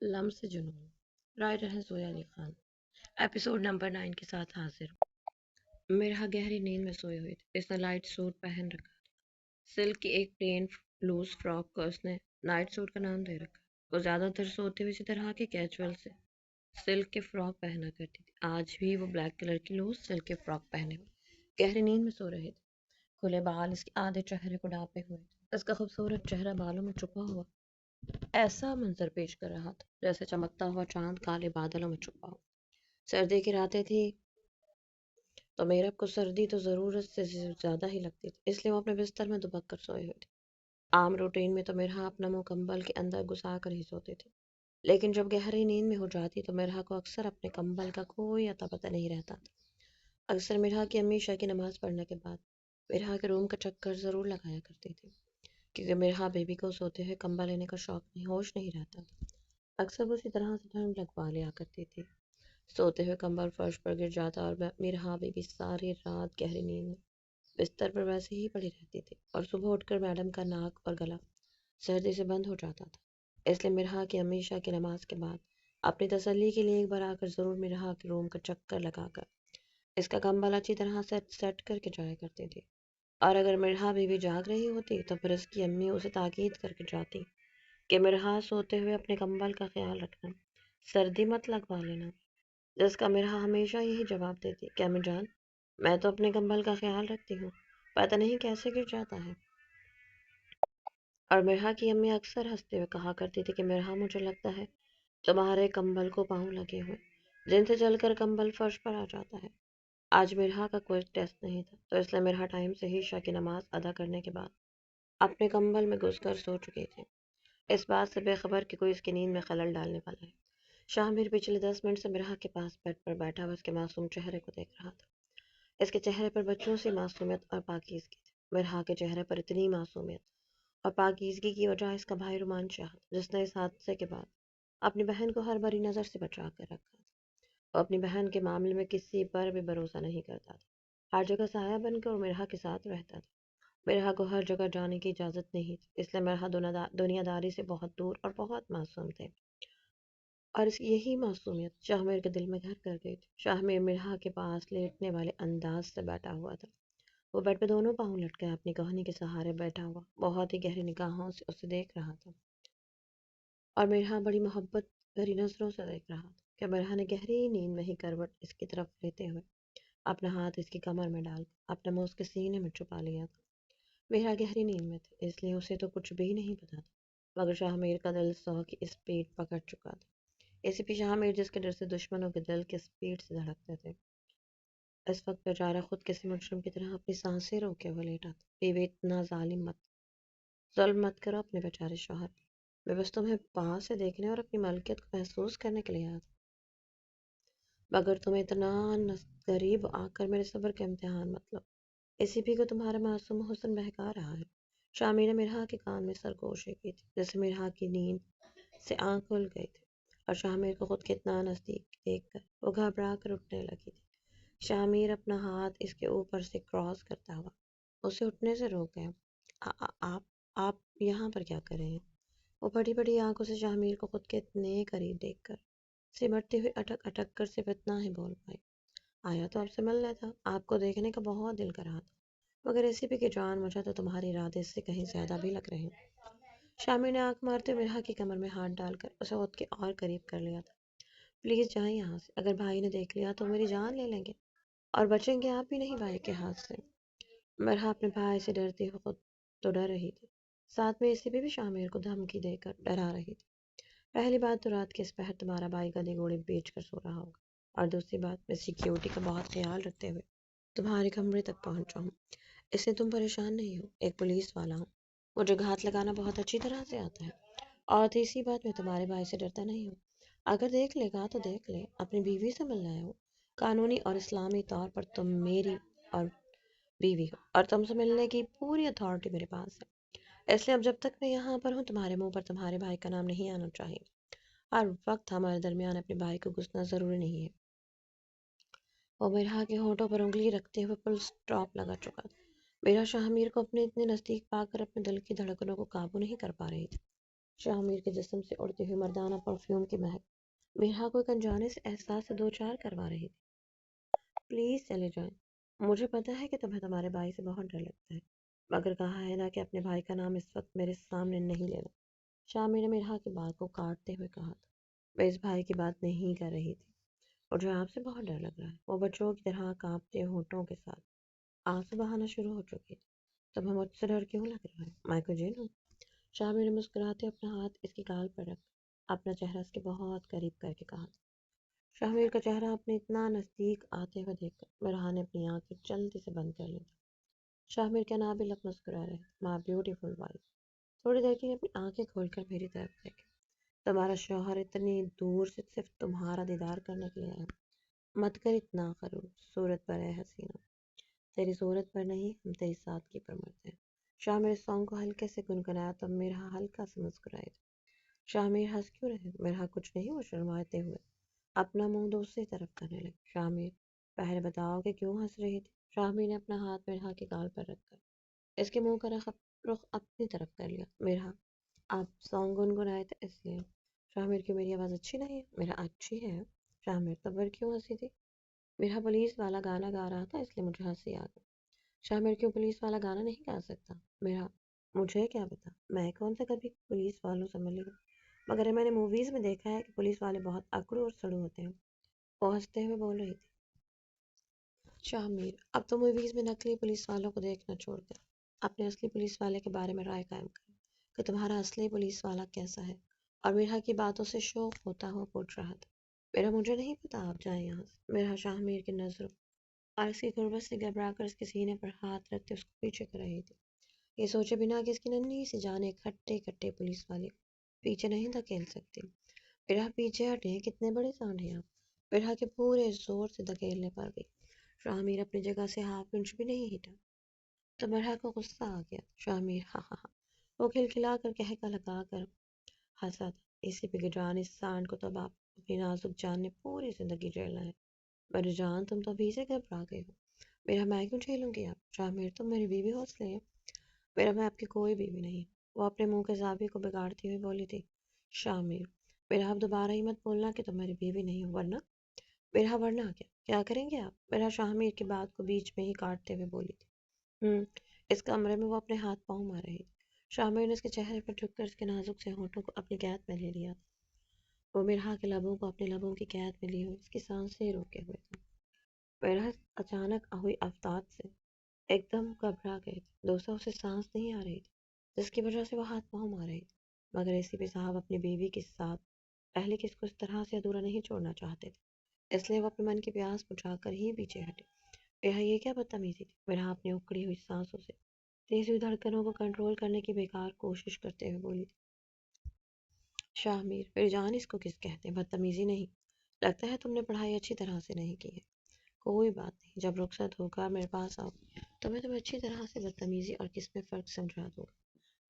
لمس جنون، رائٹر ہیں زویا علی خان۔ ایپیسوڈ نمبر 9 کے ساتھ حاضر ہوں۔ میرا گہری نیند میں سوئے ہوئے تھے۔ اس نے لائٹ سوٹ پہن رکھا تھا، سلک کی ایک پلین لوز فراک کو اس نے نائٹ سوٹ کا نام دے رکھا۔ وہ زیادہ تر سوتے ہوئے اسی طرح کے کیجول سے سلک کے فراک پہنا کرتی تھی۔ آج بھی وہ بلیک کلر کی لوز سلک کے فراک پہنے ہوئے گہری نیند میں سو رہے تھے۔ کھلے بال اس کے آدھے چہرے کو ڈھانپے ہوئے تھے۔ اس کا خوبصورت چہرہ بالوں میں چھپا ہوا ایسا منظر پیش کر رہا تھا جیسے چمکتا ہوا چاند کالے بادلوں میں چھپا ہو۔ سردی کی راتیں تھی تو میرب کو سردی تو ضرورت سے زیادہ ہی لگتی تھی، اس لیے وہ اپنے بستر میں دبک کر سوئے ہوئے تھے۔ عام روٹین میں تو مرحا اپنا منہ کمبل کے اندر گھسا کر ہی سوتے تھے، لیکن جب گہری نیند میں ہو جاتی تو مرحا کو اکثر اپنے کمبل کا کوئی اتا پتہ نہیں رہتا تھا۔ اکثر مرحا کی امی عشاء کی نماز پڑھنے کے بعد مرحا کے روم کا چکر ضرور لگایا کرتی تھی، کیونکہ مرحا بیبی کو سوتے ہوئے کمبل لینے کا شوق نہیں، ہوش نہیں رہتا تھا۔ اکثر وہ اسی طرح سے ٹھنڈ لگوا لیا کرتی تھی۔ سوتے ہوئے کمبل فرش پر گر جاتا اور مرحا بیبی ساری رات گہری نیند میں بستر پر ویسے ہی پڑی رہتی تھی، اور صبح اٹھ کر میڈم کا ناک اور گلا سردی سے بند ہو جاتا تھا۔ اس لیے مرحا کی امی عشاء کی نماز کے بعد اپنی تسلی کے لیے ایک بار آ کر ضرور مرحا کے روم کا چکر لگا کر اس کا کمبل اچھی طرح سیٹ کر کے جایا کرتی تھی۔ اور اگر مرحا بیوی جاگ رہی ہوتی تو پھر اس کی امی اسے تاکید کر کے جاتی کہ مرحا سوتے ہوئے اپنے کمبل کا خیال رکھنا، سردی مت لگوا لینا، جس کا مرحا ہمیشہ یہی جواب دیتی کہ امی جان، میں تو اپنے کمبل کا خیال رکھتی ہوں، پتہ نہیں کیسے گر جاتا ہے۔ اور مرحا کی امی اکثر ہنستے ہوئے کہا کرتی تھی کہ مرحا، مجھے لگتا ہے تمہارے کمبل کو پاؤں لگے ہوئے جن سے چل کر کمبل فرش پر آ جاتا ہے۔ آج مرحا کا کوئی ٹیسٹ نہیں تھا، تو اس لیے مرحا ٹائم سے ہی عشاء کی نماز ادا کرنے کے بعد اپنے کمبل میں گھس کر سو چکی تھی، اس بات سے بے خبر کہ کوئی اس کی نیند میں خلل ڈالنے والا ہے۔ شاہمیر پچھلے 10 منٹ سے مرحا کے پاس بیڈ پر بیٹھا ہوا اس کے معصوم چہرے کو دیکھ رہا تھا۔ اس کے چہرے پر بچوں سی معصومیت اور پاکیزگی تھی۔ مرحا کے چہرے پر اتنی معصومیت اور پاکیزگی کی وجہ اس کا بھائی رومان شاہ تھا، جس نے اس حادثے کے بعد اپنی بہن کو ہر بری نظر سے بچا کر رکھا تھا۔ وہ اپنی بہن کے معاملے میں کسی پر بھی بھروسہ نہیں کرتا تھا، ہر جگہ سایہ بن کر مرحا کے ساتھ رہتا تھا۔ مرحا کو ہر جگہ جانے کی اجازت نہیں تھی، اس لیے مرحا دنیا داری سے بہت دور اور بہت معصوم تھے، اور اس کی یہی معصومیت شاہمیر کے دل میں گھر کر گئی تھی۔ شاہمیر مرحا کے پاس لیٹنے والے انداز سے بیٹھا ہوا تھا۔ وہ بیڈ پہ دونوں پاؤں لٹکے اپنی کہانی کے سہارے بیٹھا ہوا بہت ہی گہری نگاہوں سے اسے دیکھ رہا تھا، اور مرحا بڑی محبت بھری نظروں سے دیکھ رہا تھا کہ مرحا نے گہری نیند میں ہی کروٹ اس کی طرف لیتے ہوئے اپنا ہاتھ اس کی کمر میں ڈال کر اپنا منہ اس کے سینے میں چھپا لیا تھا۔ مرحا گہری نیند میں تھی، اس لیے اسے تو کچھ بھی نہیں پتا تھا، مگر شاہمیر کا دل 100 کی اسپیڈ پکڑ چکا تھا۔ اسی پہ شاہمیر، جس کے ڈر سے دشمنوں کے دل کے اسپیڈ سے دھڑکتے تھے، اس وقت بیچارہ خود کسی مجرم کی طرح اپنی سانسیں روکے ہوئے لیٹا تھا۔ بیوی، اتنا ظلم مت کرو اپنے بیچارے شوہر پر، میں بس تمہیں پاس سے دیکھنے اور اپنی ملکیت کو محسوس کرنے کے لیے آیا تھا، مگر تم اتنا قریب آ کر میرے صبر کے امتحان مت لو، اسی بھی کو تمہارا معصوم حسن بہکا رہا ہے۔ شامی نے مرحا کے کان میں سرگوشی کی تھی، جیسے مرحا کی نیند سے آنکھ کھل گئی تھی، اور شاہمیر کو خود کے اتنا نزدیک دیکھ کر وہ گھبرا کر اٹھنے لگی تھی۔ شاہمیر اپنا ہاتھ اس کے اوپر سے کراس کرتا ہوا اسے اٹھنے سے روک گیا۔ آپ آپ یہاں پر کیا کر رہے ہیں؟ وہ بڑی بڑی آنکھوں سے شاہمیر کو خود کے اتنے قریب دیکھ کر سمٹتی ہوئی اٹک اٹک کر صرف اتنا ہی بول پائی، آیا تو آپ سے ملنا تھا، آپ کو دیکھنے کا بہت دل کر رہا تھا، مگر ایسی بھی کہ جان مجھے تو تمہارے ارادے سے کہیں زیادہ بھی لگ رہے ہیں۔ شامی نے آنکھ مارتے مرحا کی کمر میں ہاتھ ڈال کر اسے خود کے اور قریب کر لیا تھا۔ پلیز جائیں یہاں سے، اگر بھائی نے دیکھ لیا تو میری جان لے لیں گے، اور بچیں گے آپ بھی نہیں بھائی کے ہاتھ سے۔ مرحا اپنے بھائی سے ڈرتی ہوئے خود تو ڈر رہی تھی، ساتھ میں اسی بھی شامیر کو دھمکی دے کر ڈرا رہی تھی۔ پہلی بات تو رات کے اس پہر تمہارا بھائی گدے گھوڑے بیچ کر سو رہا ہوگا، اور دوسری بات میں سیکیورٹی کا بہت خیال رکھتے ہوئے تمہارے کمرے تک پہنچا ہوں، اس لیے تم پریشان نہیں ہو، ایک پولیس والا ہوں، مجھے گھات لگانا بہت اچھی طرح سے آتا ہے، اور تیسری بات میں تمہارے بھائی سے ڈرتا نہیں ہوں، اگر دیکھ لے گا تو دیکھ لے، اپنی بیوی سے ملنا ہے وہ، قانونی اور اسلامی طور پر تم میری اور بیوی ہو، اور تم سے ملنے کی پوری اتھارٹی میرے پاس ہے، اس لیے اب جب تک میں یہاں پر ہوں تمہارے منہ پر تمہارے بھائی کا نام نہیں آنا چاہیے، ہر وقت ہمارے درمیان اپنے بھائی کو گھسنا ضروری نہیں ہے۔ وہ مرحا کے ہونٹوں پر انگلی رکھتے ہوئے فل اسٹاپ لگا چکا تھا۔ میرا شاہمیر کو اپنے اتنے نزدیک پا کر اپنے دل کی دھڑکنوں کو قابو نہیں کر پا رہی تھی۔ شاہ کے جسم سے اڑتے ہوئے مردانہ پرفیوم کی مہک میرا کو ایک انجانے سے احساس سے دو چار کروا رہی تھی۔ پلیز چلے جائیں، مجھے پتا ہے کہ تمہیں تمہارے بھائی سے بہت ڈر لگتا ہے، مگر کہا ہے نا کہ اپنے بھائی کا نام اس وقت میرے سامنے نہیں لینا۔ شامر نے میرا کی بات کو کاٹتے ہوئے کہا تھا، میں اس بھائی کی بات نہیں کر رہی تھی، اور جو آپ سے بہت ڈر لگ رہا ہے وہ بچوں کی طرح کانپتے ہونٹوں کے ساتھ آنسو بہانا شروع ہو چکی تھی۔ تمہیں مجھ سے ڈر کیوں لگ رہا ہے؟ مائیکل جین ہوں۔ شامر نے مسکراتے اپنا ہاتھ اس کی گال پر رکھ اپنا چہرہ اس کے بہت قریب کر کے کہا تھا۔ شاہمیر کا چہرہ اپنے اتنا نزدیک آتے ہوئے دیکھ کر مرحا نے اپنی آنکھیں جلدی سے بند کر لی تھی۔ شاہمیر کے نابل اب مسکرا رہے، مائی بیوٹیفل وائف۔ تھوڑی دیر کے لیے اپنی آنکھیں کھول کر میری طرف دیکھے۔ تمہارا شوہر اتنی دور سے صرف تمہارا دیدار کرنے کے لیے آیا، مت کر اتنا غرور، صورت پر ہے حسینہ، تیری صورت پر نہیں، ہم تیری سادگی پر مرتے ہیں۔ شاہ سانگ کو ہلکے سے گنگنایا تو مرحا ہلکا سے مسکرائی تھی۔ شاہ ہنس کیوں رہے؟ مرحا کچھ نہیں، وہ شرماتے ہوئے اپنا منہ دوسری طرف کرنے لگی۔ شاہ پہلے بتاؤ کہ کیوں ہنس رہی تھی؟ شاہ نے اپنا ہاتھ مرحا کے گال پر رکھ کر اس کے منہ کا رخ اپنی طرف کر لیا۔ مرحا، آپ سانگ گنگنائے تھے اس لیے؟ شاہ کی میری آواز اچھی نہیں ہے؟ میرا اچھی ہے۔ شاہ تب پھر کیوں ہنسی تھی؟ میرا پولیس والا گانا گا رہا تھا اس لیے مجھے ہنسی آ گئی۔ شاہ کیوں پولیس والا گانا نہیں گا سکتا؟ میرا، مجھے کیا پتا، میں کون سا کبھی پولیس والوں سے ملی ہوں، مگر میں نے موویز میں دیکھا ہے کہ پولیس والے بہت اکڑو اور سڑو ہوتے ہیں۔ وہ ہنستے ہوئے بول رہی تھی۔ شاہ اب تو موویز میں نقلی پولیس والوں کو دیکھنا چھوڑ کر اپنے اصلی پولیس والے کے بارے میں رائے قائم کریں کہ تمہارا اصلی پولیس والا کیسا ہے۔ اور میرا کی باتوں سے شوق ہوتا ہوا پوچھ رہا تھا۔ میرا، مجھے نہیں پتا، آپ جائیں یہاں سے۔ میرا شاہ کی نظروں اور اس کی غربت سے گھبرا کر اس کے سینے پر ہاتھ رکھتے اس کو پیچھے کر رہی تھی، یہ سوچے بنا کہ اس کی ننھی سی جانیں کھٹے کھٹے پولیس والے کو پیچھے نہیں دھکیل سکتی۔ میرا پیچھے ہٹے، کتنے بڑے سانڈ ہیں آپ۔ میرا کے پورے زور سے دھکیلنے پر بھی شاہ اپنی جگہ سے ہاف انچ بھی نہیں ہٹا۔ تو مرحا کو غصہ آ گیا۔ شاہ ہاں ہاں ہاں، وہ کھلکھلا کر کہکا لگا کر ہنسا تھا، اسی پہ جان اس سانڈ کو تو آپ اپنی نازک جان نے پوری زندگی جھیلنا ہے۔ میری جان، تم تو ابھی سے گھبرا گئے ہو۔ میرا، میں کیوں جھیلوں گی آپ؟ شاہ تم میری بیوی حوصلے ہیں۔ میرا، میں آپ کی کوئی بیوی نہیں۔ وہ اپنے منہ کے زاویے کو بگاڑتی ہوئی بولی تھی۔ شاہ میرا، آپ دوبارہ ہی مت بولنا کہ تم میری بیوی نہیں ہو، ورنہ۔ میرا، ورنہ کیا کریں گے آپ؟ میرا شاہ کی بات کو بیچ میں ہی کاٹتے ہوئے بولی تھی۔ اس کمرے میں وہ اپنے ہاتھ پاؤں مار رہی تھی۔ شاہ نے اس کے چہرے پر جھک کر اس کے نازک سے ہونٹوں کو اپنی قید میں لے لیا تھا۔ وہ مرحا کے لبوں کو اپنے لبوں کی قید میں لیے ہوئے اس کی سانسیں روکے ہوئے تھا۔ مرحا اچانک ہوئی افتاد سے ایک دم گھبرا گئی تھی۔ دوسرا اسے سانس نہیں آ رہی تھی، جس کی وجہ سے وہ ہاتھ پاؤں مار رہی تھی، مگر اسی پہ صاحب اپنی بیوی کے ساتھ پہلے کس کو اس طرح سے ادھورا نہیں چھوڑنا چاہتے تھے، اس لیے وہ اپنے من کی پیاس بجھا کر ہی پیچھے ہٹے۔ میرا، یہ کیا بدتمیزی تھی؟ میرا اپنی اکڑی ہوئی سانسوں سے تیز ہوئی دھڑکنوں کو کنٹرول کرنے کی بیکار کوشش کرتے ہوئے بولی تھی۔ شاہ میری جان، اس کو کس کہتے ہیں؟ بدتمیزی نہیں، لگتا ہے تم نے پڑھائی اچھی طرح سے نہیں کی ہے۔ کوئی بات نہیں، جب رخصت ہوگا میرے پاس آؤ تو میں تمہیں اچھی طرح سے بدتمیزی اور کس میں فرق سمجھا دوں گا۔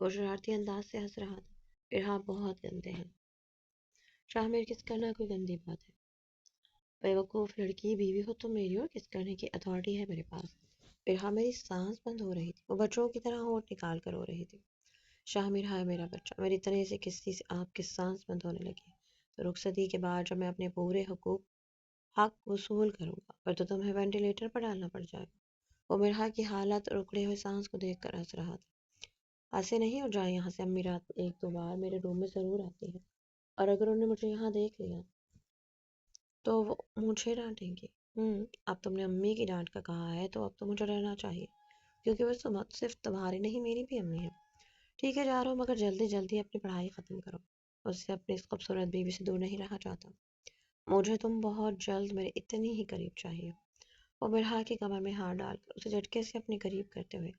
وہ شرارتی انداز سے ہنس رہا تھا۔ میرا، بہت گندے ہیں۔ شاہ کس کرنا کوئی گندی بات ہے؟ بیوقوف لڑکی، بیوی ہو تو میری، اور کس کرنے کی اتھارٹی ہے میرے پاس؟ میرا، میری سانس بند ہو رہی تھی، وہ بچوں کی طرح ہونٹ نکال کر رو رہی تھی۔ شاہ ہے میرا بچہ، میری طرح سے کسی سے آپ کی سانس بند ہونے لگی تو رخصتی کے بعد جب میں اپنے پورے حق وصول کروں گا پر تو تمہیں وینٹیلیٹر پر ڈالنا پڑ جائے گا۔ وہ مرحا کی حالت اور اکڑے ہوئے سانس کو دیکھ کر ہنس رہا تھا۔ ہنسے نہیں، اور جائے یہاں سے، امی رات میں ایک دو بار میرے روم میں ضرور آتی ہے، اور اگر انہوں نے مجھے یہاں دیکھ لیا تو وہ مجھے ڈانٹیں گی۔ اب تم نے امی کی ڈانٹ کا کہا ہے تو اب تو مجھے ڈرنا چاہیے، کیونکہ وہ صرف تمہاری نہیں میری بھی امی ہے۔ ٹھیک ہے، جا رہا ہوں، مگر جلدی جلدی اپنی پڑھائی ختم کرو۔ اس سے اپنی اس خوبصورت بیوی سے دور نہیں رہا چاہتا۔ مجھے تم بہت جلد میرے اتنی ہی قریب چاہیے۔ وہ مرحا کی کمر میں ہاتھ ڈال کر اسے جھٹکے سے اپنے قریب کرتے ہوئے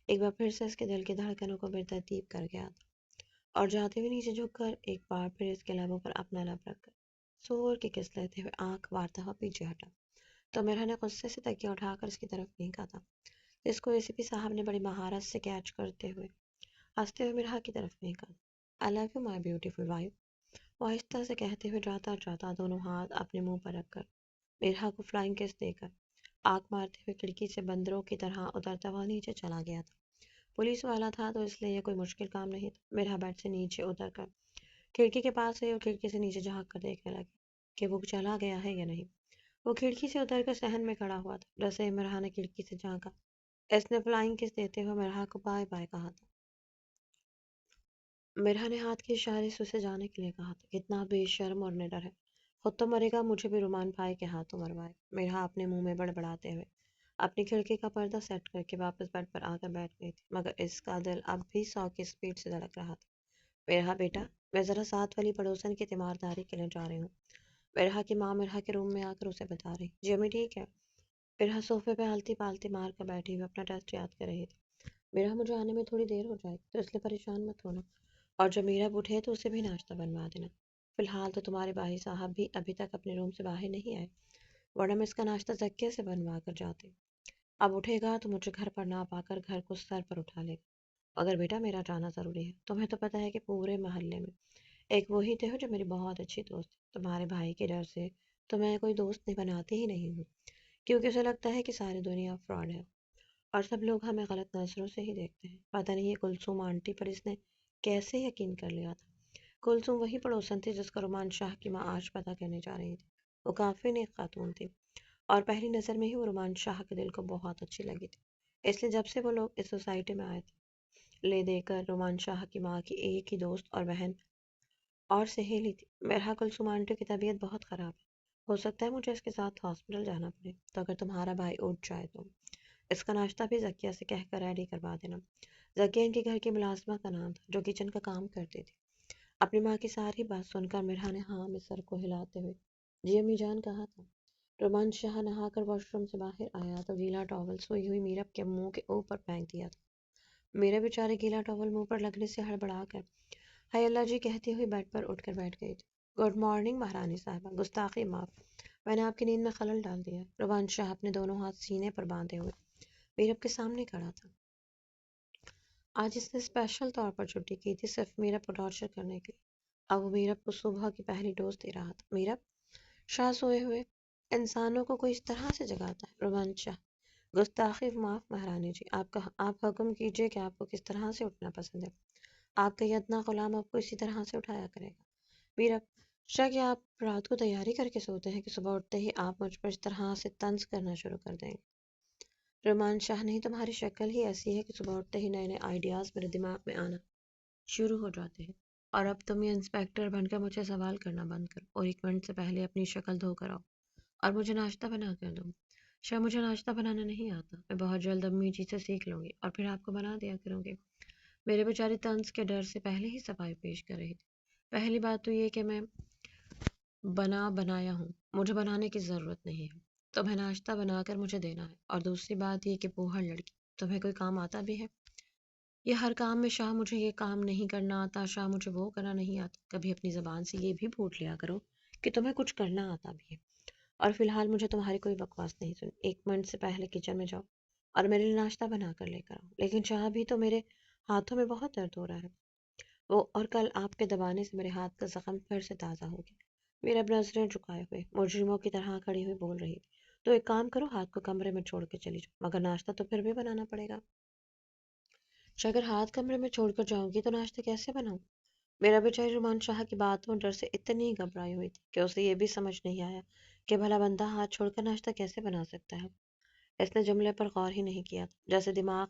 ایک بار پھر سے اس کے دل کی دھڑکنوں کو بترتیب کر گیا تھا، اور جاتے ہوئے نیچے جھک کر ایک بار پھر اس کے لبوں پر اپنا لب رکھ کر زور کی کس لیتے ہوئے آنکھ مارتا ہوا پیچھے ہٹا تو مرحا نے غصے سے تکیہ اٹھا کر اس کی طرف پھینکا تھا، جس کو اسی پی صاحب نے بڑی مہارت سے کیچ کرتے ہوئے ہنستے ہوئے مرحا کی طرف پھینکا۔ I love you my beautiful wife، وہ آہستہ سے کہتے ہوئے جاتا جاتا دونوں ہاتھ اپنے منہ پر رکھ کر مرحا کو فلائنگ کس دے کر آنکھ مارتے ہوئے کھڑکی سے بندروں کی طرح اترتا ہوا نیچے چلا گیا تھا۔ پولیس والا تھا تو اس لیے یہ کوئی مشکل کام نہیں تھا۔ میرا بیڈ سے نیچے اتر کر کھڑکی کے پاس گئی اور کھڑکی سے نیچے جھانک کر دیکھنے لگی کہ وہ چلا گیا ہے یا نہیں۔ وہ کھڑکی سے اتر کر صحن میں کھڑا ہوا تھا۔ جیسے مرحا نے کھڑکی سے جھانکا، اس نے فلائنگ کس دیتے ہوئے مرحا کو بائے بائے کہا تھا۔ مرحا نے ہاتھ کے اشارے سے اسے جانے کے لیے کہا تھا۔ کتنا بے شرم اور نڈر ہے، خود تو مرے گا، مجھے بھی رومان بھائی کے ہاتھوں مروائے۔ مرحا اپنے منہ میں بڑبڑاتے ہوئے اپنی کھڑکی کا پردہ سیٹ کر کے واپس بیڈ پر آ کر بیٹھ گئی تھی، مگر اس کا دل اب بھی 100 کی اسپیڈ سے دھڑک رہا تھا۔ مرحا بیٹا، میں ذرا ساتھ والی پڑوسن کی تیمارداری کے لیے جا رہی ہوں۔ مرحا کی ماں مرحا کے روم میں آ کر اسے بتا رہی، جی امی ٹھیک ہے۔ مرحا صوفے پہ آلتی پالتی مار کر بیٹھی ہوئی اپنا ٹیسٹ یاد کر رہی تھی۔ مرحا مجھے آنے میں تھوڑی دیر ہو جائے گی تو اس لیے پریشان مت ہونا، اور جب میرا اٹھے تو اسے بھی ناشتہ بنوا دینا۔ فی الحال تو تمہارے بھائی صاحب بھی ابھی تک اپنے روم سے باہر نہیں آئے، ورنہ میں اس کا ناشتہ زکیہ سے بنوا کر جاتی۔ اب اٹھے گا تو مجھے گھر پر نہ پا کر گھر کو سر پر اٹھا لے گا۔ اگر بیٹا میرا جانا ضروری ہے، تمہیں تو پتہ ہے کہ پورے محلے میں ایک وہی تھے ہو جو میری بہت اچھی دوست ہے۔ تمہارے بھائی کے ڈر سے تو میں کوئی دوست نہیں بناتی ہی نہیں ہوں، کیونکہ اسے لگتا ہے کہ ساری دنیا فراڈ ہے اور سب لوگ ہمیں غلط نظروں سے ہی دیکھتے ہیں۔ پتہ نہیں یہ کلثوم آنٹی پر اس نے کیسے یقین کر لیا تھا۔ کلثوم وہی پڑوسن تھی جس کا رومان شاہ کی ماں آج پتہ کرنے جا رہی تھی۔ وہ کافی نیک خاتون تھی اور پہلی نظر میں ہی وہ رومان شاہ کے دل کو بہت اچھی لگی تھی، اس لیے جب سے وہ لوگ اس سوسائٹی میں آئے تھے لے دے کر رومان شاہ کی ماں کی ایک ہی دوست اور بہن اور سہیلی تھی۔ مرحا کلثوم آنٹی کی طبیعت بہت خراب ہے، ہو سکتا ہے مجھے اس کے ساتھ ہاسپٹل جانا پڑے، تو اگر تمہارا بھائی اٹھ جائے تو اس کا ناشتہ بھی زکیہ سے کہہ کر ریڈی کروا دینا۔ زکیہ ان کے گھر کی ملازمہ کا نام تھا جو کچن کا کام کرتی تھی۔ اپنی ماں کی ساری بات سن کر مرحا نے ہاں میں سر کو ہلاتے ہوئے جی امی جان کہا تھا۔ رومان شاہ نہا کر واش روم سے باہر آیا تو گیلا ٹاول سوئی ہوئی میرب کے منہ کے اوپر پھینک دیا تھا۔ میرے بیچارے گیلا ٹاول منہ پر لگنے سے ہڑبڑا کر ہائے اللہ جی کہتی ہوئی بیڈ پر اٹھ کر بیٹھ گئی تھی۔ گڈ مارننگ مہارانی صاحبہ، گستاخی معاف، میں نے آپ کی نیند میں خلل ڈال دیا ہے۔ رومان شاہ اپنے دونوں ہاتھ سینے پر باندھے ہوئے میرب کے سامنے کھڑا تھا۔ آج اس نے اسپیشل طور پر چھٹی کی تھی صرف میرب کو ٹارچر کرنے کے لیے۔ اب وہ میرب کو صبح کی پہلی ڈوز دے رہا تھا۔ میرب، شاہ سوئے ہوئے انسانوں کو کوئی اس طرح سے جگاتا ہے؟ رومان شاہ، گستاخی معاف مہارانی جی، آپ حکم کیجیے کہ آپ کو کس طرح سے اٹھنا پسند ہے، آپ کا یہ ادنا غلام آپ کو اسی طرح سے اٹھایا کرے گا۔ میرب، شاہ کیا آپ رات کو تیاری کر کے سوتے ہیں کہ صبح اٹھتے ہی آپ مجھ پر اس طرح سے طنز کرنا شروع کر دیں گے؟ رومان شاہ، نہیں، تمہاری شکل ہی ایسی ہے کہ صبح اٹھتے ہی نئے نئے آئیڈیاز میرے دماغ میں آنا شروع ہو جاتے ہیں، اور اب تم یہ انسپیکٹر بن کر مجھے سوال کرنا بند کرو اور 1 منٹ سے پہلے اپنی شکل دھو کر آؤ اور مجھے ناشتہ بنا کر دو۔ شاہ، مجھے ناشتہ بنانا نہیں آتا، میں بہت جلد امی جی سے سیکھ لوں گی اور پھر آپ کو بنا دیا کروں گی۔ میرے بیچاری طنز کے ڈر سے پہلے ہی صفائی پیش کر رہی تھی۔ پہلی بات تو یہ کہ میں بنایا ہوں، مجھے بنانے کی ضرورت نہیں ہے، تمہیں ناشتہ بنا کر مجھے دینا ہے، اور دوسری بات یہ کہ پوہر لڑکی، تمہیں کوئی کام آتا بھی ہے؟ یہ ہر کام میں شاہ مجھے یہ کام نہیں کرنا آتا، شاہ مجھے وہ کرنا نہیں آتا۔ کبھی اپنی زبان سے یہ بھی پھوٹ لیا کرو کہ تمہیں کچھ کرنا آتا بھی ہے۔ اور فی الحال مجھے تمہاری کوئی بکواس نہیں سنی۔ 1 منٹ سے پہلے کچن میں جاؤ اور میرے لیے ناشتہ بنا کر لے کر آؤ۔ لیکن شاہ، بھی تو میرے ہاتھوں میں بہت درد ہو رہا ہے، وہ اور کل آپ کے دبانے سے میرے ہاتھ کا زخم پھر سے تازہ ہو گیا۔ میرے اب نظریں جھکائے ہوئے مجرموں کی طرح کھڑی ہوئی بول رہی تھی، تو ایک کام کرو، ہاتھ کو کمرے میں چھوڑ کے چلی جاؤ، مگر ناشتہ تو پھر بھی بنانا پڑے گا۔ اگر ہاتھ کمرے میں چھوڑ کر جاؤں گی تو ناشتہ کیسے بناؤں؟ میرا بیچاری رومان شاہ کی باتوں ڈر سے اتنی گھبرائی ہوئی تھی کہ اسے یہ بھی سمجھ نہیں آیا کہ بھلا بندہ ہاتھ چھوڑ کر ناشتہ کیسے بنا سکتا ہے۔ اس نے جملے پر غور ہی نہیں کیا تھا، جیسے دماغ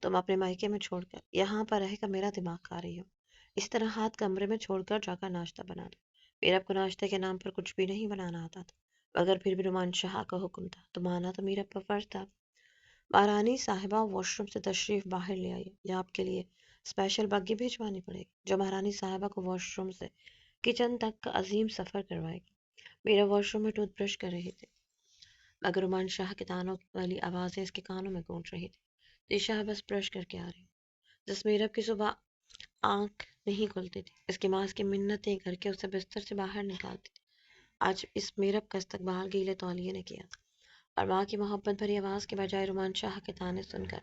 تم اپنے مائکے میں چھوڑ کر یہاں پر رہ کر میرا دماغ کھا رہی ہو، اس طرح ہاتھ کمرے میں چھوڑ کر جا کر ناشتہ بنا دو۔ میرب کو ناشتے کے نام پر کچھ بھی نہیں بنانا آتا تھا، مگر پھر بھی رومان شاہ کا حکم تھا تو مانا تو میرب پر فرض تھا۔ مہارانی صاحبہ، واش روم سے تشریف باہر لے آئیے، یا آپ کے لیے اسپیشل بگی بھیجوانی پڑے گی جو مہارانی صاحبہ کو واش روم سے کچن تک کا عظیم سفر کروائے گی۔ میرا واش روم میں ٹوتھ برش کر رہی تھی، مگر رومان شاہ کے تانوں والی آوازیں اس کے کانوں میں گونج رہی تھی۔ جی شاہ، بس برش کر کے آ رہی ہوں۔ جس میرب کی صبح آنکھ نہیں کھلتی تھی، اس کی ماں اس کی منتیں کر کے اسے بستر سے باہر نکالتی تھی، آج اس میرب کا استقبال گیلے تولیے نے کیا تھا، اور ماں کی محبت بھری آواز کے بجائے رومان شاہ کے تانے سن کر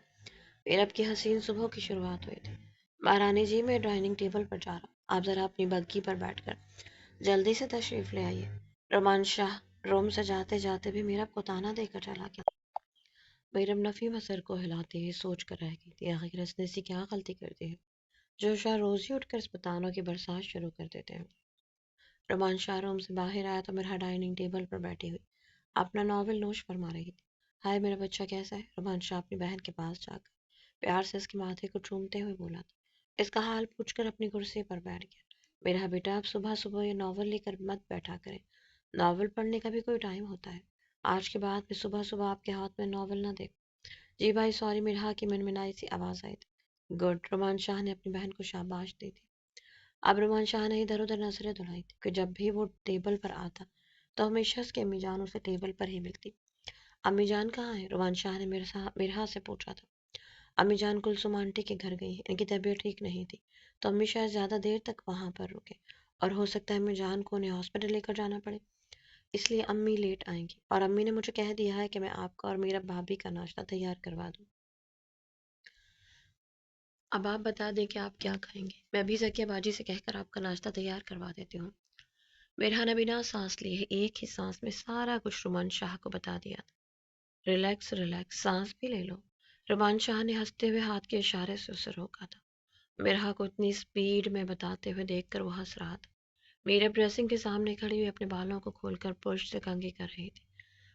میرب کی حسین صبح کی شروعات ہوئی تھی۔ مہارانی جی، میں ڈائننگ ٹیبل پر جا رہا ہوں، آپ ذرا اپنی بگی پر بیٹھ کر جلدی سے تشریف لے آئیے۔ رومان شاہ روم سے جاتے جاتے بھی میرب کو تانا دے کر چلا گیا۔ میرم نفی سر کو ہلاتے ہی سوچ کر رہ گئی تھی آخر اس نے ایسی کیا غلطی کر دی ہے جو شاہ روز ہی اٹھ کر اسپتالوں کی برسات شروع کر دیتے ہیں۔ رومان شاہ روم سے باہر آیا تو میرا ڈائننگ ٹیبل پر بیٹھی ہوئی اپنا ناول نوش فرما رہی تھی۔ ہائے میرا بچہ کیسا ہے؟ رومان شاہ اپنی بہن کے پاس جا کر پیار سے اس کے ماتھے کو چومتے ہوئے بولا تھا۔ اس کا حال پوچھ کر اپنی کرسی پر بیٹھ گیا۔ میرا بیٹا آپ صبح صبح یہ ناول لے کر مت بیٹھا کریں، ناول پڑھنے کا بھی کوئی ٹائم ہوتا ہے۔ آج کے بعد میں صبح صبح آپ کے ہاتھ میں ناول نہ دیکھوں۔ جی بھائی سوری، مرحا کی منمنائی سی آواز آئی تھی۔ گڈ، رومان شاہ نے اپنی بہن کو شاباش دی تھی۔ اب رومان شاہ نے ادھر ادھر نظریں دلائی تھی کہ جب بھی وہ ٹیبل پر آتا تو ہمیشہ اس کی امی جان اسے ٹیبل پر ہی ملتی۔ امی جان کہاں ہے؟ رومان شاہ نے مرحا سے پوچھا تھا۔ امی جان کلثوم آنٹی کے گھر گئی ہیں، ان کی طبیعت ٹھیک نہیں تھی تو امی شاید زیادہ دیر تک وہاں پر رکے اور ہو سکتا ہے امی جان کو انہیں ہاسپٹل لے کر جانا پڑے، اس لیے امی لیٹ آئیں گی اور امی نے مجھے کہہ دیا ہے کہ میں آپ کا اور میرا بھابھی کا ناشتہ تیار کروا دوں۔ اب آپ بتا دیں کہ آپ کیا کھائیں گے، میں ابھی ذکیہ باجی سے کہہ کر آپ کا ناشتہ تیار کروا دیتی ہوں۔ میرا نے بنا سانس لیے ایک ہی سانس میں سارا کچھ رومان شاہ کو بتا دیا تھا۔ ریلیکس ریلیکس، سانس بھی لے لو۔ رومان شاہ نے ہنستے ہوئے ہاتھ کے اشارے سے اسے روکا تھا۔ میرا کو اتنی سپیڈ میں بتاتے ہوئے دیکھ کر وہ ہنس رہا تھا۔ میرا ڈریسنگ کے سامنے کھڑی ہوئی اپنے بالوں کو کھول کر برش سے کنگھی کر رہی تھی۔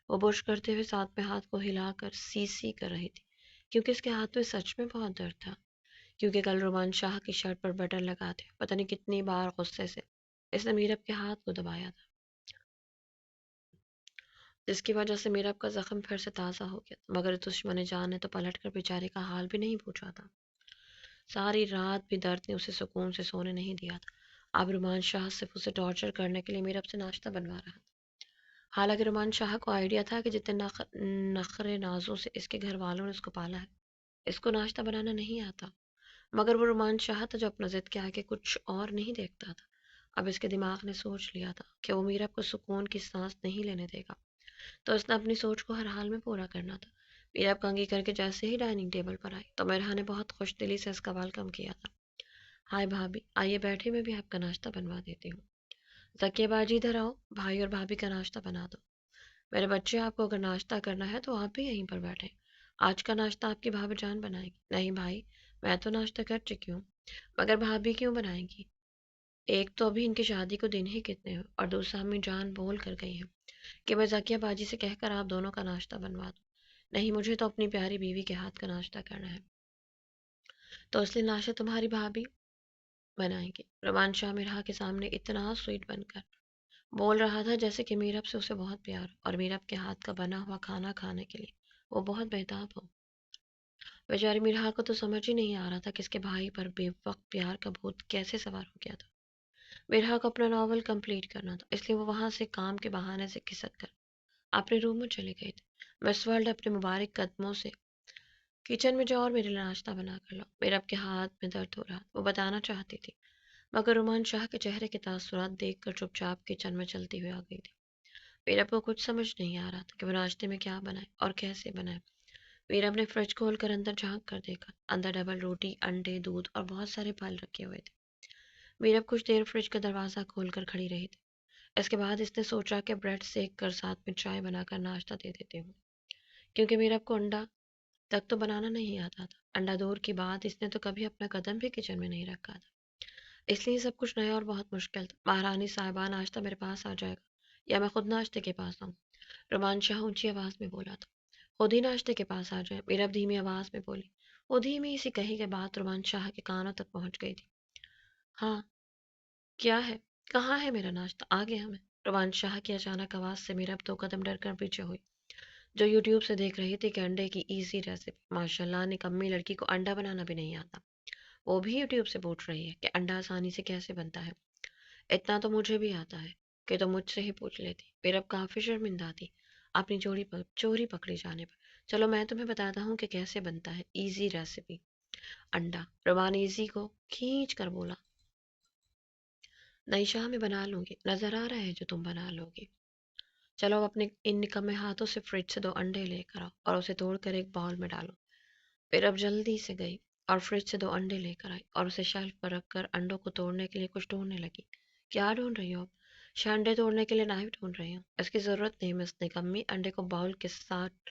وہ برش کرتے ہوئے ساتھ میں ہاتھ کو ہلا کر سی سی کر رہی تھی کیونکہ اس کے ہاتھ میں سچ میں بہت درد تھا، کیونکہ کل رومان شاہ کی شرٹ پر بٹن لگا تھے، پتہ نہیں کتنی بار غصے سے اس نے میرب کے ہاتھ کو دبایا تھا، جس کی وجہ سے میرب کا زخم پھر سے تازہ ہو گیا تھا، مگر دشمن جان نے تو پلٹ کر بیچارے کا حال بھی نہیں پوچھا تھا۔ ساری رات بھی درد نے اسے سکون سے سونے نہیں دیا تھا۔ اب رومان شاہ صرف اسے ٹارچر کرنے کے لیے میرب سے ناشتہ بنوا رہا تھا۔ حالانکہ رومان شاہ کو آئیڈیا تھا کہ جتنے نخرے نازوں سے اس کے گھر والوں نے اس کو پالا ہے، اس کو ناشتہ بنانا نہیں آتا، مگر وہ رومان شاہ تھا جو اپنا ضد کے آگے کچھ اور نہیں دیکھتا تھا۔ اب اس کے دماغ نے سوچ لیا تھا کہ وہ میرب کو سکون کی سانس نہیں لینے دے گا، تو اس نے اپنی سوچ کو ہر حال میں پورا کرنا تھا۔ میرب کنگھی کر کے جیسے ہی ڈائننگ ٹیبل پر آئی تو میرا نے بہت خوش دلی سے اس کا ویلکم کیا تھا۔ ہائے بھابھی، آئیے بیٹھے، میں بھی آپ کا ناشتہ بنوا دیتی ہوں۔ ذکیہ باجی ادھر آؤ، بھائی اور بھابھی کا ناشتہ بنا دو۔ میرے بچے، آپ کو اگر ناشتہ کرنا ہے تو آپ بھی یہیں پر بیٹھیں، آج کا ناشتہ آپ کی بھابھی جان بنائے گی۔ نہیں بھائی، میں تو ناشتہ کر چکی ہوں، مگر بھابھی کیوں بنائیں گی؟ ایک تو ابھی ان کی شادی کو دن ہی کتنے ہیں اور دوسرا امی جان بول کر گئی ہیں کہ میں ذکیہ باجی سے کہہ کر آپ دونوں کا ناشتہ بنوا دوں۔ نہیں، مجھے تو اپنی پیاری بیوی کے ہاتھ کا ناشتہ کرنا ہے، تو اس لیے ناشتہ تمہاری بھابھی بنائیں گی۔ رومان شاہ میرا کے سامنے اتنا سویٹ بن کر بول رہا تھا جیسے کہ میرب سے اسے بہت پیار اور میرب کے ہاتھ کا بنا ہوا کھانا کھانے کے لیے وہ بہت بےتاب ہو۔ بیچاری میرا کو تو سمجھ ہی نہیں آ رہا تھا کہ اس کے بھائی پر بے وقت پیار کا بھوت کیسے سوار ہو گیا تھا۔ میرا کو اپنا ناول کمپلیٹ کرنا تھا، اس لیے وہ وہاں سے کام کے بہانے سے کھسک کر اپنے روم میں چلے گئے تھے۔ مس ورلڈ اپنے مبارک قدموں سے کچن میں جاؤ اور میرے لیے ناشتہ بنا کر لاؤ۔ میرب کے ہاتھ میں درد ہو رہا، وہ بتانا چاہتی تھی، مگر رومان شاہ کے چہرے کے تاثرات دیکھ کر چپ چاپ کچن میں چلتی ہوئی آ گئی تھی۔ میرب کو کچھ سمجھ نہیں آ رہا تھا کہ وہ ناشتے میں کیا بنائے اور کیسے بنائے۔ میرب نے فریج کھول کر اندر جھانک کر دیکھا، اندر ڈبل روٹی، انڈے، دودھ اور بہت سارے پھل رکھے ہوئے تھے۔ میرب کچھ دیر فریج کا دروازہ کھول کر کھڑی رہی تھی، اس کے بعد اس نے سوچا کہ بریڈ سیک کر ساتھ میں چائے بنا کر ناشتہ دے دیتی ہوں، کیونکہ میرب کو انڈا تک تو بنانا نہیں آتا تھا، انڈا دور کی بات، اس نے تو کبھی اپنا قدم بھی کچن میں نہیں رکھا تھا، اس لیے سب کچھ نیا اور بہت مشکل تھا۔ مہارانی صاحبہ، ناشتہ میرے پاس آ جائے گا یا میں خود ناشتے کے پاس آؤں؟ رومان شاہ اونچی آواز میں بولا تھا۔ خود ہی ناشتے کے پاس آ جائے، میرب دھیمی آواز میں بولی۔ وہ دھیمی سی کہی کے بات رومان شاہ کے کانوں تک پہنچ گئی تھی۔ ہاں، کیا ہے؟ کہاں ہے میرا ناشتہ؟ آ گیا میں؟ رومان شاہ کی اچانک آواز سے میرب دو قدم ڈر کر پیچھے ہوئی، جو یوٹیوب سے دیکھ رہی تھی کہ انڈے کی ایزی ریسیپی۔ ماشاء اللہ، نکمی لڑکی کو انڈا بنانا بھی نہیں آتا، وہ بھی یوٹیوب سے پوچھ رہی ہے کہ انڈا آسانی سے کیسے بنتا ہے۔ اتنا تو مجھے بھی آتا ہے کہ تم مجھ سے ہی پوچھ لیتی۔ میرب کافی شرمندہ تھی اپنی چوری پکڑی جانے پر۔ چلو میں تمہیں بتاتا ہوں کہ کیسے بنتا ہے ایزی ریسیپی انڈا۔ رومان ایزی کو کھینچ کر بولا۔ نئی شاہ میں بنا لوں گی، نظر آ رہا ہے جو تم بنا لو گی۔ چلو اب اپنے ان نکمے ہاتھوں سے فریج سے دو انڈے لے کر آؤ اور اسے توڑ کر ایک باؤل میں ڈالو۔ پھر اب جلدی سے گئی اور فریج سے دو انڈے لے کر آئی اور اسے شیلف پر رکھ کر انڈوں کو توڑنے کے لیے کچھ ڈھونڈنے لگی۔ کیا ڈھونڈ رہی ہو اب؟ شاہ انڈے توڑنے کے لیے نائف ڈھونڈ رہی ہوں۔ اس کی ضرورت نہیں، مس نکمی، انڈے کو باؤل کے ساتھ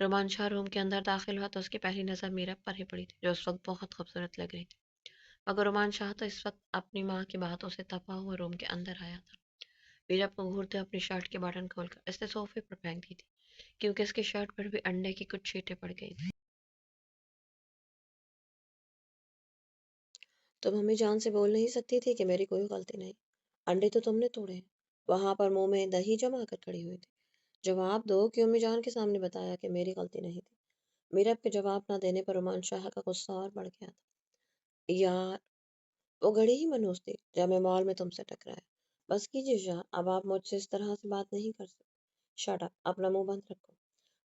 رومان شاہ روم کے اندر داخل ہوا تو اس کی پہلی نظر میرب پر ہی پڑی تھی، جو اس وقت بہت خوبصورت لگ رہی تھی۔ مگر رومان شاہ تو اس وقت اپنی ماں کی باتوں سے تپا ہوا روم کے اندر آیا تھا۔ میرب کو گھورتے اپنی شرٹ کے بٹن کھول کر اس نے صوفے پر پھینک دی تھی، کیونکہ اس کی شرٹ پر بھی انڈے کی کچھ چھینٹیں پڑ گئی تھی۔ تم امی جان سے بول نہیں سکتی تھی کہ میری کوئی غلطی نہیں؟ انڈے تو تم نے توڑے ہیں۔ وہاں پر منہ میں دہی جما کر کھڑی ہوئی تھی۔ جواب دو کہ امی جان کے سامنے بتایا کہ میری غلطی نہیں تھی۔ میرب کے جواب نہ دینے پر رومان شاہ کا غصہ اور بڑھ گیا تھا۔ یار، وہ گھڑی ہی منحوس تھی جب میں مال میں تم سے ٹکرایا۔ بس کیجیے شاہ، اب آپ مجھ سے اس طرح سے بات نہیں کر سکتے۔ شٹ اپ، اپنا منہ بند رکھو،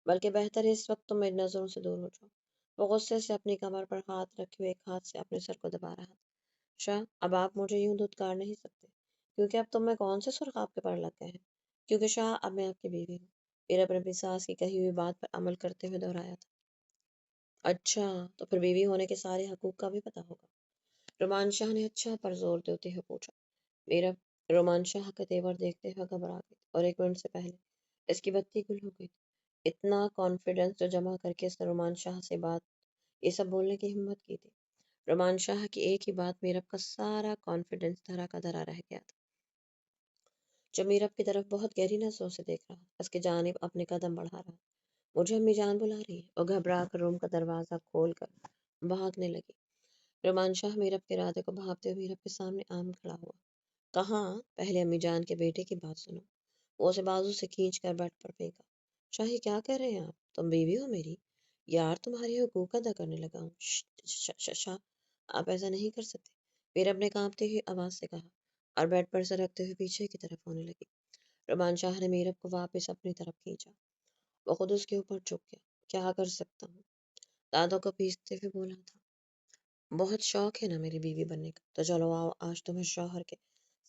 بلکہ بہتر ہے اس وقت تم میری نظروں سے دور ہو جاؤ۔ وہ غصے سے اپنی کمر پر ہاتھ رکھے ہوئے ایک ہاتھ سے اپنے سر کو دبا رہا تھا۔ شاہ، اب آپ مجھے یوں دھتکار نہیں سکتے، کیونکہ اب تم میں کون سے سرخ آپ کے پر لگ گئے ہیں؟ کیونکہ شاہ، اب میں آپ کی بیوی ہوں۔ میرا اپنی ساس کی کہی ہوئی بات پر عمل کرتے ہوئے دہرایا تھا۔ اچھا، تو پھر بیوی ہونے کے سارے حقوق کا بھی پتہ ہوگا؟ رومان شاہ نے اچھا پر زور دیتے ہوئے پوچھا۔ میرا رومان شاہ کا تیور دیکھتے ہوئے گھبرا گئی اور ایک منٹ سے پہلے اس کی بتی گل ہو گئی تھی۔ اتنا کانفیڈنس جو جمع کر کے اس نے رومان شاہ سے بات یہ سب بولنے کی ہمت کی تھی۔ رومان شاہ کی ایک ہی بات میرب کا سارا کانفیڈنس دھرا کا دھرا رہ گیا تھا۔ جو میرب کی طرف بہت گہری نظروں سے دیکھ رہا، اس کی جانب اپنے قدم بڑھا رہا۔ مجھے امی جان بلا رہی ہے، اور گھبرا کر روم کا دروازہ کھول کر بھاگنے لگی۔ رومان شاہ میرب کے ارادے کو بھاپتے ہوئے میرب کے سامنے آم کھڑا ہوا۔ کہاں؟ پہلے امی جان کے بیٹے کی بات سنو۔ وہ اسے بازو سے کھینچ کر بیڈ پر پھینکا۔ شاہی، کیا کر رہے ہیں آپ؟ تم بیوی ہو میری؟ یار، تمہارے حقوق ادا کرنے لگا ہوں۔ شاہ، آپ ایسا نہیں کر سکتے، میرب نے کانپتی ہوئی آواز سے کہا، اور بیڈ پر سر رکھتے ہوئے پیچھے کی طرف ہونے لگی۔ رومان شاہ نے میرب کو واپس اپنی طرف کھینچا۔ وہ خود اس کے اوپر جھک گیا۔ کیا کر سکتا ہوں؟ دانتوں کو پیستے ہوئے بولا تھا۔ بہت شوق ہے نا میری بیوی بننے کا، تو چلو آؤ، آج تمہیں شوہر کے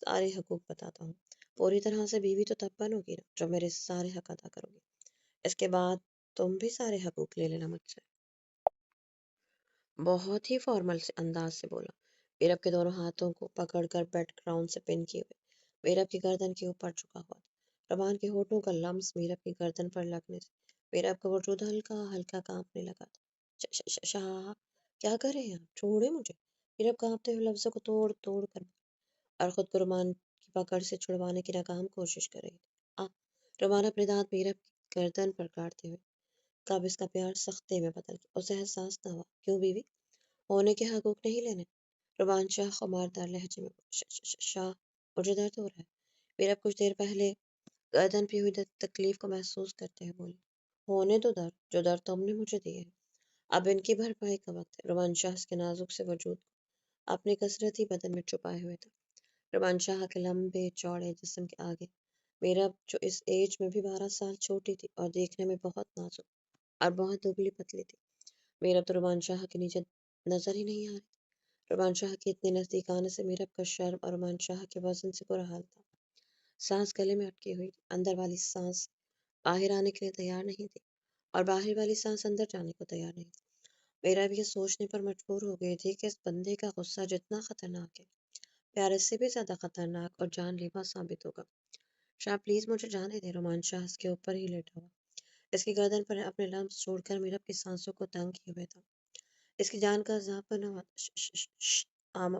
سارے حقوق بتاتا ہوں۔ پوری طرح سے بیوی تو تب بنو گی نا جب میرے سارے حق ادا کرو گی۔ اس کے بعد تم بھی سارے حقوق لے لینا مجھ سے۔ بہت ہی فارمل سے انداز سے بولا، میرب کے دونوں ہاتھوں کو پکڑ کر بیڈ گراؤنڈ سے پن کیے ہوئے میرب کی گردن کے اوپر جھکا ہوا تھا۔ رومان کے ہونٹوں کا لمس میرب کی گردن پر لگنے سے میرب کا وجود ہلکا ہلکا کانپنے لگا تھا۔ شاہ، کیا کر رہے ہیں آپ؟ چھوڑے مجھے۔ میرب کانپتے ہوئے لفظوں کو توڑ توڑ کر اور خود کو رومان کی پکڑ سے چھڑوانے کی ناکام کوشش کر رہی تھی۔ رومان اپنے دانت میرب کی گردن پر کاٹتے ہوئے کب اس کا پیار سختے میں بدل گیا۔ اسے احساس نہ ہوا۔ کیوں بیوی ہونے کے حقوق نہیں لینے؟ رومان شاہ خماردار لہجے میں شاہ، مجھے درد ہو رہا ہے۔ میرب کچھ دیر پہلے گردن پی ہوئی تکلیف کو محسوس کرتے ہوئے بولی، ہونے دو درد، جو درد تم نے مجھے دیے ہے، اب ان کی بھرپائی کا وقت ہے۔ رومان شاہ اس کے نازک سے وجود کو اپنے کثرتی بدن میں چھپائے ہوئے تھا۔ رومان شاہ کے لمبے چوڑے جسم کے آگے میرب، جو اس ایج میں بھی 12 سال چھوٹی تھی اور دیکھنے میں بہت نازک اور بہت دبلی پتلی تھی، میرب تو رومان شاہ کے نیچے نظر ہی نہیں آ رہی تھی۔ رومان شاہ کے اتنے نزدیک آنے سے میرب کا شرم اور رومان شاہ کے وزن سے برا حال تھا۔ سانس گلے میں اٹکی ہوئی، اندر والی سانس باہر آنے کے لیے تیار نہیں تھی، اور باہر والی سانس اندر جانے کو تیار نہیں تھی۔ میرب یہ سوچنے پر مجبور ہو گئی تھی کہ اس بندے کا غصہ جتنا خطرناک ہے، پیار اس سے بھی زیادہ خطرناک اور جان لیوا ثابت ہوگا۔ شاہ، پلیز مجھے جانے دے۔ رومان شاہ اس کے اوپر ہی لیٹا ہوا، اس کی گردن پر اپنے لمس چھوڑ کر میرب کی سانسوں کو تنگ کیے ہوئے تھا۔ اس کی جان کا عذاب بنا ہوا تھا۔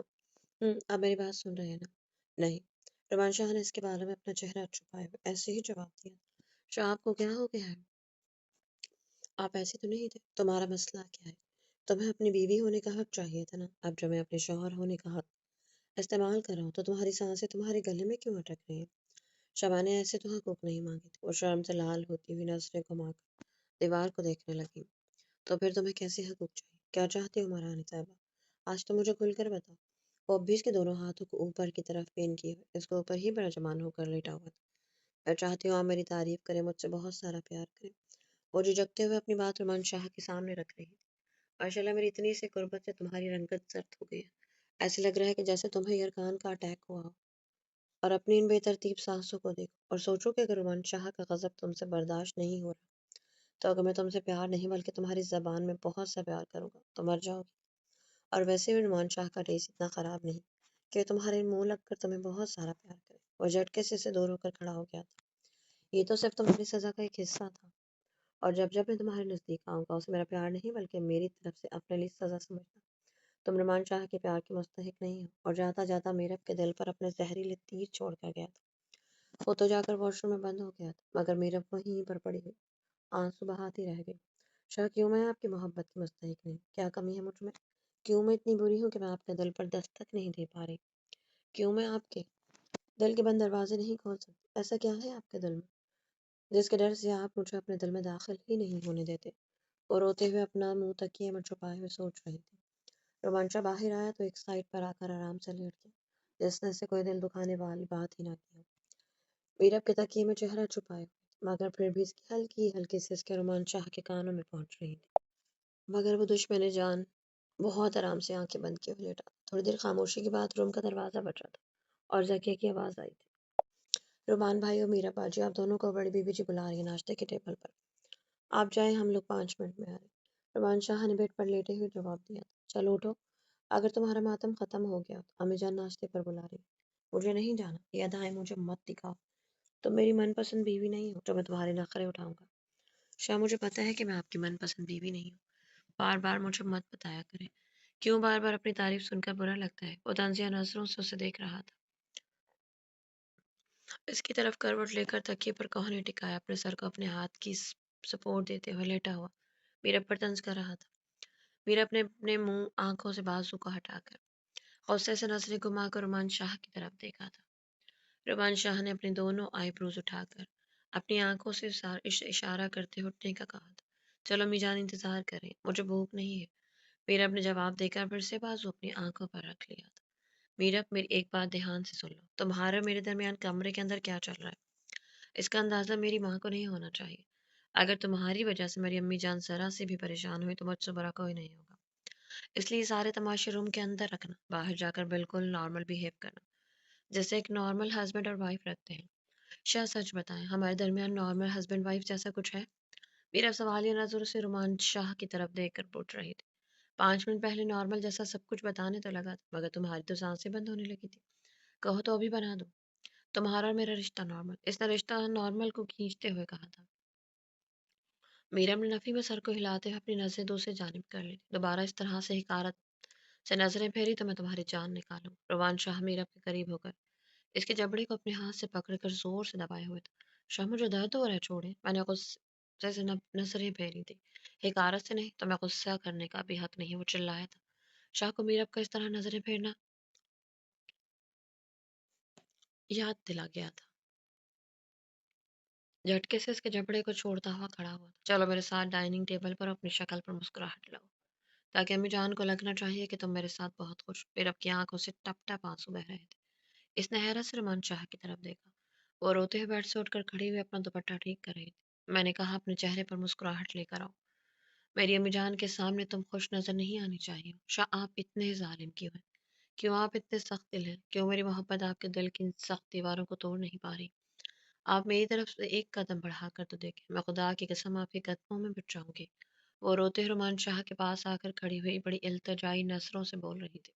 آپ میری بات سن رہے ہیں نا؟ نہیں۔ رومان شاہ نے اس کے بالوں میں اپنا چہرہ چھپائے ہوئے ایسے ہی جواب دیا۔ شاہ، آپ کو کیا ہو گیا ہے؟ آپ ایسے تو نہیں تھے۔ تمہارا مسئلہ کیا ہے؟ تمہیں اپنی بیوی ہونے کا حق چاہیے تھا نا؟ اب جب میں اپنے شوہر ہونے کا حق استعمال کر رہا ہوں تو تمہاری سانسیں تمہارے گلے میں کیوں اٹک رہی ہیں؟ شبا نے ایسے تو حقوق نہیں مانگے تھے۔ وہ شرم سے لال ہوتی ہوئی نظریں گھما کر دیوار کو دیکھنے لگی۔ تو پھر تمہیں کیسے حقوق چاہیے؟ کیا چاہتی ہو مہارانی صاحبہ؟ آج تو مجھے کھل کر بتاؤ۔ وہ اب بھی اس کے دونوں ہاتھوں کو اوپر کی طرف پین کیے ہوئے اس کے اوپر ہی برجمان ہو کر لیٹا ہوا تھا۔ میں چاہتی ہوں آپ میری تعریف کریں، مجھ سے بہت سارا پیار کریں۔ وہ جھجکتے ہوئے اپنی بات رومان شاہ کے سامنے رکھ رہی تھی۔ ماشاءاللہ، میری اتنی سی قربت سے تمہاری رنگت زرد ہو گئی ہے۔ ایسے لگ رہا ہے کہ جیسے تمہیں یرغان کا اٹیک ہوا ہو۔ اور اپنی ان بے ترتیب سانسوں کو دیکھو اور سوچو کہ اگر رومان شاہ کا غضب تم سے برداشت نہیں ہو رہا تو اگر میں تم سے پیار نہیں بلکہ تمہاری زبان میں بہت سا پیار کروں گا تو مر جاؤ گی۔ اور ویسے بھی رومان شاہ کا ٹیسٹ اتنا خراب نہیں کہ تمہارے منہ لگ کر تمہیں بہت سارا پیار کرے۔ وہ جھٹکے سے دور ہو کر کھڑا ہو گیا تھا۔ یہ تو صرف تمہاری سزا کا ایک حصہ تھا، اور جب جب میں تمہارے نزدیک آؤں گا اسے میرا پیار نہیں بلکہ میری طرف سے اپنے لیے سزا سمجھنا۔ تم رومان شاہ کے پیار کے مستحق نہیں ہو، اور جاتا جاتا میرب کے دل پر اپنے زہریلے تیر چھوڑ کر گیا تھا۔ وہ تو جا کر واش روم میں بند ہو گیا تھا، مگر میرب وہیں پر پڑی ہوئی آنسو بہاتی رہ گئی۔ شاہ، کیوں میں آپ کی محبت کی مستحق نہیں؟ کیا کمی ہے مجھ میں؟ کیوں میں اتنی بری ہوں کہ میں اپنے دل پر دستک نہیں دے پا رہی؟ کیوں میں آپ کے دل کے بند دروازے نہیں کھول سکتی؟ ایسا کیا ہے آپ کے دل میں جس کے ڈر سے آپ مجھے اپنے دل میں داخل ہی نہیں ہونے دیتے؟ وہ روتے ہوئے اپنا منہ تکیے میں چھپائے ہوئے سوچ رہی تھی۔ رومانچہ باہر آیا تو ایک سائڈ پر آ کر آرام سے لیٹ گیا، جس نے سے کوئی دل دکھانے والی بات ہی نہ کی ہو۔ میرب کے تکیے میں چہرہ چھپائے ہوئے، مگر پھر بھی اس کی ہلکی ہلکی سے اس کے رومانچہ کے کانوں میں پہنچ رہی تھی۔ مگر وہ دشمن جان بہت آرام سے آنکھیں بند کیے ہوئے لیٹا تھا۔ تھوڑی دیر خاموشی کے بعد روم کا دروازہ بجا تھا اور زکیہ کی آواز آئی تھی، رومان بھائی اور میرا باجی، آپ دونوں کو بڑی بیوی جی بلا رہی ہیں ناشتے کے ٹیبل پر، آپ جائیں، ہم لوگ 5 منٹ میں آ رہے ہیں۔ رومان شاہ نے بیڈ پر لیٹے ہوئے جواب دیا تھا، چلو اٹھو، اگر تمہارا ماتم ختم ہو گیا تو امی جان ناشتے پر بلا رہی ہے۔ مجھے نہیں جانا، یہ ادائیں مجھے مت دکھاؤ، تم میری من پسند بیوی نہیں ہو جو میں تمہارے نخرے اٹھاؤں گا۔ شاہ، مجھے پتہ ہے کہ میں آپ کی من پسند بیوی نہیں ہوں، بار بار مجھے مت بتایا کریں، کیوں بار بار اپنی تعریف سن کر برا لگتا ہے؟ وہ طنزیہ نظروں سے اسے دیکھ رہا تھا، اس کی طرف کروٹ لے کر تکیے پر کوہنی ٹکایا، اپنے سر کو اپنے ہاتھ کی سپورٹ دیتے ہوئے لیٹا ہوا میرا پر طنز کر رہا تھا۔ میرا اپنے منہ آنکھوں سے بازو کو ہٹا کر غصے سے نظریں گھما کر رومان شاہ کی طرف دیکھا تھا۔ رومان شاہ نے اپنی دونوں آئی بروز اٹھا کر اپنی آنکھوں سے اشارہ کرتے ہوئے اٹھنے کا کہا تھا، چلو امی جان انتظار کریں، مجھے بھوک نہیں ہے۔ میرا نے جواب دے کر پھر سے بازو اپنی آنکھوں پر رکھ لیا تھا۔ میرا، میری ایک بات دھیان سے سن لو، تمہارا میرے درمیان کمرے کے اندر کیا چل رہا ہے اس کا اندازہ میری ماں کو نہیں ہونا چاہیے۔ اگر تمہاری وجہ سے میری امی جان ذرا سے بھی پریشان ہوئی تو مجھ سے برا کوئی نہیں ہوگا، اس لیے سارے تماشے روم کے اندر رکھنا، باہر جا کر بالکل نارمل بیہیو کرنا جیسے ایک نارمل ہسبینڈ اور وائف رکھتے ہیں۔ شاہ، سچ بتائیں، ہمارے درمیان نارمل ہسبینڈ وائف جیسا کچھ ہے؟ میرا سوالیہ نظر سے رومان شاہ کی طرف دیکھ کر پوچھ رہی تھی۔ 5 منٹ پہلے نارمل جیسا سب کچھ بتانے تو لگا تھا، مگر تمہاری تو سانسیں بند ہونے لگی تھی۔ کہو تو ابھی بنا دو، تمہارا اور میرا رشتہ نارمل، اس نے رشتہ نارمل کو کھینچتے ہوئے کہا تھا۔ میرم نے نفی میں سر کو ہلاتے ہوئے اپنی نظریں دوسری جانب کر لی، دوبارہ اس طرح سے حکارت سے نظریں پھیری تو میں تمہاری جان نکالوں۔ روان شاہ میرب کے قریب ہو کر اس کے جبڑے کو اپنے ہاتھ سے پکڑ کر زور سے دبائے ہوئے تھا۔ شاہ، مجھے درد ہو رہا ہے، چھوڑے، میں نے غصے سے نظریں پھیری تھی، حکارت سے نہیں، تو میں غصہ کرنے کا بھی حق نہیں، وہ چلایا تھا۔ شاہ کو میرب کا اس طرح نظریں پھیرنا یاد دلا گیا تھا، جھٹکے سے اس کے جبڑے کو چھوڑتا ہوا کھڑا ہوا تھا۔ چلو میرے ساتھ ڈائننگ ٹیبل پر اپنی شکل پر مسکراہٹ لاؤ، تاکہ امی جان کو لگنا چاہیے کہ تم میرے ساتھ بہت خوش۔ میرب کی آنکھوں سے ٹپ ٹپ آنسو بہ رہے تھے، اس نے حیرت سے رومان شاہ کی طرف دیکھا، وہ روتے ہوئے بیڈ سے اٹھ کر کھڑی ہوئی اپنا دوپٹہ ٹھیک کر رہی تھی۔ میں نے کہا اپنے چہرے پر مسکراہٹ لے کر آؤ، میری امی جان کے سامنے تم خوش نظر نہیں آنی چاہیے۔ شاہ، آپ اتنے ظالم کیوں ہیں؟ کیوں آپ اتنے سخت دل ہیں؟ کیوں میری محبت آپ کے دل کی ان سخت دیواروں کو توڑ نہیں پا رہی؟ آپ میری طرف سے ایک قدم بڑھا کر تو دیکھیں، میں خدا کی قسم آپ کے قدموں میں بچ جاؤں گی۔ وہ روتے ہوئے رومان شاہ کے پاس آ کر کھڑی ہوئی بڑی التجائی نظروں سے بول رہی تھی۔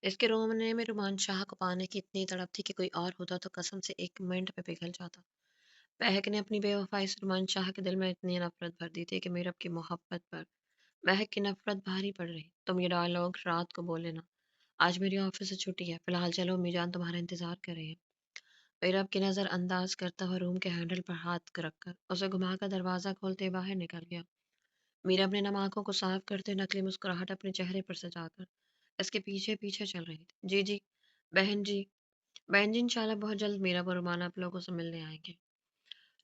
اس کے رونے میں رومان شاہ کو پانے کی اتنی تڑپ تھی کہ کوئی اور ہوتا تو قسم سے 1 منٹ میں پگھل جاتا۔ مہک نے اپنی بے وفائی سے رومان شاہ کے دل میں اتنی نفرت بھر دی تھی کہ میرب کی محبت پر مہک کی نفرت بھاری پڑ رہی۔ تم یہ ڈائلاگ رات کو بولے نا، آج میری آفس سے چھٹی ہے، فی الحال چلو، امی جان تمہارا انتظار کر رہے ہیں۔ میرب کی نظر انداز کرتا ہوا روم کے ہینڈل پر ہاتھ رکھ کر اسے گھما کر دروازہ کھولتے باہر نکل گیا۔ میرب نے نم آنکھوں کو صاف کرتے نقلی مسکراہٹ اپنے چہرے پر سجا کر اس کے پیچھے پیچھے چل رہی تھی۔ جی جی بہن جی، بہن جی انشاءاللہ بہت جلد میرب اور رومان آپ لوگوں سے ملنے آئیں گے۔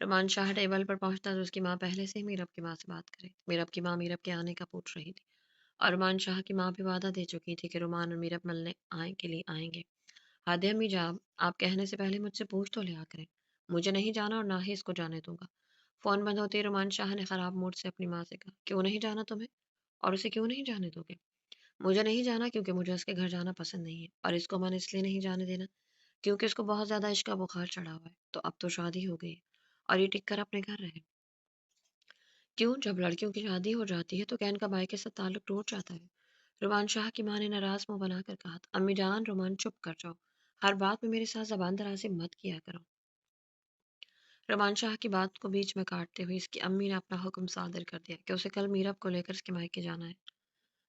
رومان شاہ ٹیبل پر پہنچتا تو اس کی ماں پہلے سے ہی میرب کی ماں سے بات کرے، میرب کی ماں میرب کے آنے کا پوچھ رہی تھی، اور رومان شاہ کی ماں بھی وعدہ دے چکی تھی کہ رومان اور میرب ملنے کے لیے آئیں گے۔ ہادے امی جان، آپ کہنے سے پہلے مجھ سے پوچھ تو لیا کریں، مجھے نہیں جانا اور نہ ہی اس کو جانے دوں گا۔ فون بند ہوتے ہی رومان شاہ نے خراب موڈ سے اپنی ماں سے کہا، کیوں نہیں جانا تمہیں، اور اسے کیوں نہیں جانے دو گے؟ مجھے نہیں جانا کیونکہ مجھے اس کے گھر جانا پسند نہیں ہے، اور اس کو میں نے اس لیے نہیں جانے دینا کیونکہ اس کو بہت زیادہ عشق کا بخار چڑھا ہوا ہے، تو اب تو شادی ہو گئی ہے اور یہ ٹک کر اپنے گھر رہے۔ کیوں، جب لڑکیوں کی شادی ہو جاتی ہے تو کیا ان کا بھائی کے ساتھ تعلق ٹوٹ جاتا ہے؟ رومان شاہ کی ماں نے ناراض منہ بنا کر کہا تھا، امی جان، رومان چپ کر جاؤ، ہر بات میں میرے ساتھ زبان درازی مت کیا کرو۔ رومان شاہ کی بات کو بیچ میں کاٹتے ہوئے اس کی امی نے اپنا حکم صادر کر دیا کہ اسے کل میرب کو لے کر اس کے مائکے جانا ہے۔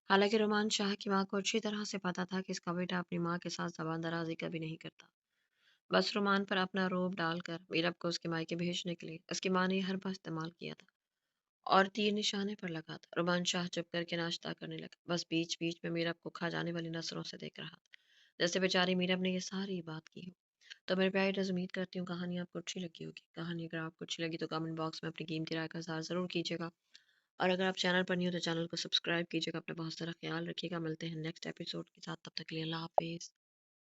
حالانکہ رومان شاہ کی ماں کو اچھی طرح سے پتا تھا کہ اس کا بیٹا اپنی ماں کے ساتھ زبان درازی کبھی نہیں کرتا، بس رومان پر اپنا روب ڈال کر میرب کو اس کے مائکے بھیجنے کے لیے اس کی ماں نے یہ حربہ استعمال کیا تھا اور تیر نشانے پر لگا تھا۔ رومان شاہ چپ کر کے ناشتہ کرنے لگا، بس بیچ بیچ میں میرب کو کھا جانے والی نظروں سے دیکھ رہا تھا، جیسے بیچاری میرب نے یہ ساری بات کی ہو۔ تو میرے پیارے، امید کرتی ہوں کہانی آپ کو اچھی لگی ہوگی۔ کہانی اگر آپ کو اچھی لگی تو کامنٹ باکس میں اپنی قیمتی رائے کا اظہار ضرور کیجیے گا، اور اگر آپ چینل پر نہیں ہو تو چینل کو سبسکرائب کیجیے گا۔ اپنا بہت سارا خیال رکھیے گا، ملتے ہیں نیکسٹ ایپیسوڈ کے ساتھ، تب تک کے لیے اللہ حافظ۔